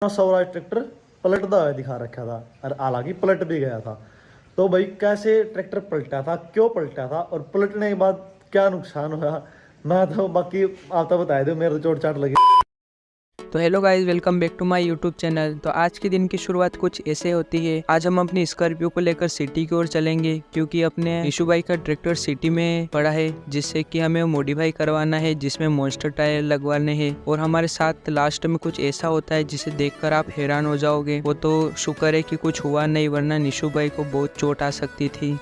Swaraj tractor पलटता हुआ दिखा रखा था और हालांकि पलट भी गया था। तो भाई कैसे ट्रैक्टर पलटा था, क्यों पलटा था और पलटने के बाद क्या नुकसान हुआ, मैं तो बाकी आप तो बता दो, मेरे तो चोट चाट लगी। तो hello guys, welcome back to my YouTube channel. तो आज के दिन की शुरुआत कुछ ऐसे होती है। आज हम अपनी स्कॉर्पियो को लेकर सिटी की ओर चलेंगे क्योंकि अपने निशु भाई का ट्रैक्टर सिटी में पड़ा है, जिससे कि हमें मॉडिफाई करवाना है, जिसमें मॉन्स्टर टायर लगवाने हैं। और हमारे साथ लास्ट में कुछ ऐसा होता है जिसे देखकर आप हैरान हो जाओगे। वो तो शुक्र है कि कुछ हुआ नहीं, वरना निशु भाई को बहुत चोट आ सकती थी।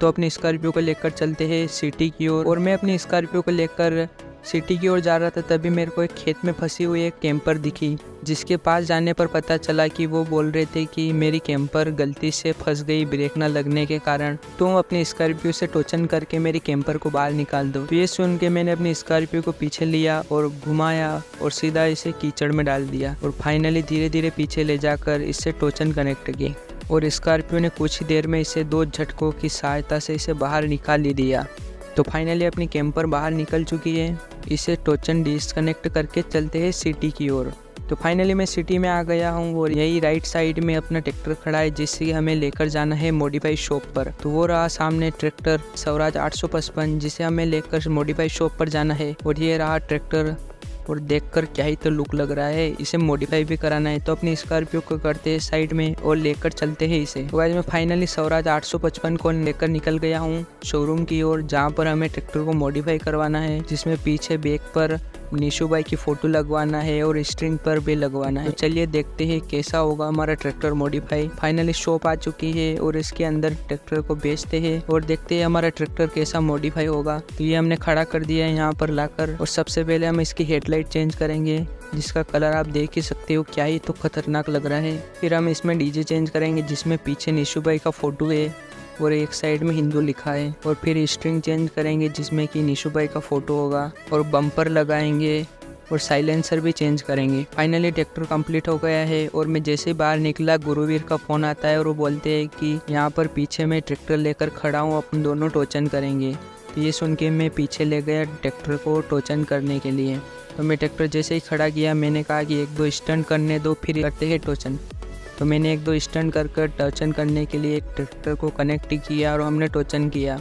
तो अपनी स्कॉर्पियो को लेकर चलते हैं सिटी की ओर। और मैं अपनी स्कॉर्पियो को लेकर सिटी की ओर जा रहा था, तभी मेरे को एक खेत में फंसी हुई एक कैंपर दिखी, जिसके पास जाने पर पता चला कि वो बोल रहे थे कि मेरी कैंपर गलती से फंस गई ब्रेक न लगने के कारण, तुम अपनी स्कॉर्पियो से टोचन करके मेरी कैंपर को बाहर निकाल दो। तो ये सुन के मैंने अपनी स्कॉर्पियो को पीछे लिया और घुमाया और सीधा इसे कीचड़ में डाल दिया और फाइनली धीरे धीरे पीछे ले जाकर इससे टोचन कनेक्ट की। और स्कॉर्पियो ने कुछ ही देर में इसे 2 झटकों की सहायता से इसे बाहर निकाल ही दिया। तो फाइनली अपनी कैंपर बाहर निकल चुकी है। इसे टोचन डिस्कनेक्ट करके चलते हैं सिटी की ओर। तो फाइनली मैं सिटी में आ गया हूँ और यही राइट साइड में अपना ट्रैक्टर खड़ा है, जिससे हमें लेकर जाना है मॉडिफाई शॉप पर। तो वो रहा सामने ट्रैक्टर स्वराज 855, जिसे हमें लेकर मॉडिफाई शॉप पर जाना है। और ये रहा ट्रैक्टर, और देखकर क्या ही तो लुक लग रहा है। इसे मॉडिफाई भी कराना है, तो अपनी स्कॉर्पियो को करते हैं साइड में और लेकर चलते हैं इसे। तो गाइस मैं फाइनली स्वराज 855 को लेकर निकल गया हूँ शोरूम की ओर, जहाँ पर हमें ट्रैक्टर को मॉडिफाई करवाना है, जिसमें पीछे बैक पर निशु भाई की फोटो लगवाना है और स्ट्रिंग पर भी लगवाना है। तो चलिए देखते हैं कैसा होगा हमारा ट्रैक्टर मॉडिफाई। फाइनली शॉप आ चुकी है और इसके अंदर ट्रैक्टर को बेचते हैं और देखते हैं हमारा ट्रैक्टर कैसा मॉडिफाई होगा। तो ये हमने खड़ा कर दिया है यहाँ पर लाकर, और सबसे पहले हम इसकी हेडलाइट चेंज करेंगे, जिसका कलर आप देख ही सकते हो क्या ही तो खतरनाक लग रहा है। फिर हम इसमें डीजे चेंज करेंगे, जिसमें पीछे निशु भाई का फोटो है और एक साइड में हिंदू लिखा है। और फिर स्ट्रिंग चेंज करेंगे, जिसमें कि निशु भाई का फोटो होगा, और बम्पर लगाएंगे और साइलेंसर भी चेंज करेंगे। फाइनली ट्रैक्टर कंप्लीट हो गया है। और मैं जैसे बाहर निकला, गुरुवीर का फ़ोन आता है और वो बोलते हैं कि यहाँ पर पीछे मैं ट्रैक्टर लेकर खड़ा हूँ, अपन दोनों टोचन करेंगे। तो ये सुन के मैं पीछे ले गया ट्रैक्टर को टोचन करने के लिए। तो मैं ट्रैक्टर जैसे ही खड़ा किया, मैंने कहा कि 1-2 स्टंट करने दो, फिर करते हैं टोचन। तो मैंने 1-2 स्टंट कर टोचन करने के लिए ट्रैक्टर को कनेक्ट किया और हमने टोचन किया।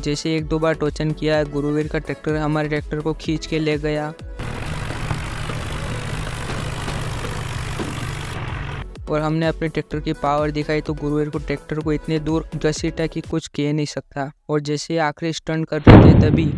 जैसे 1-2 बार टोचन किया, गुरुवीर का ट्रैक्टर हमारे ट्रैक्टर को खींच के ले गया और हमने अपने ट्रैक्टर की पावर दिखाई। तो गुरुवीर को ट्रैक्टर को इतने दूर घसीटा कि कुछ कह नहीं सकता। और जैसे आखिरी स्टंट कर रहे थे, तभी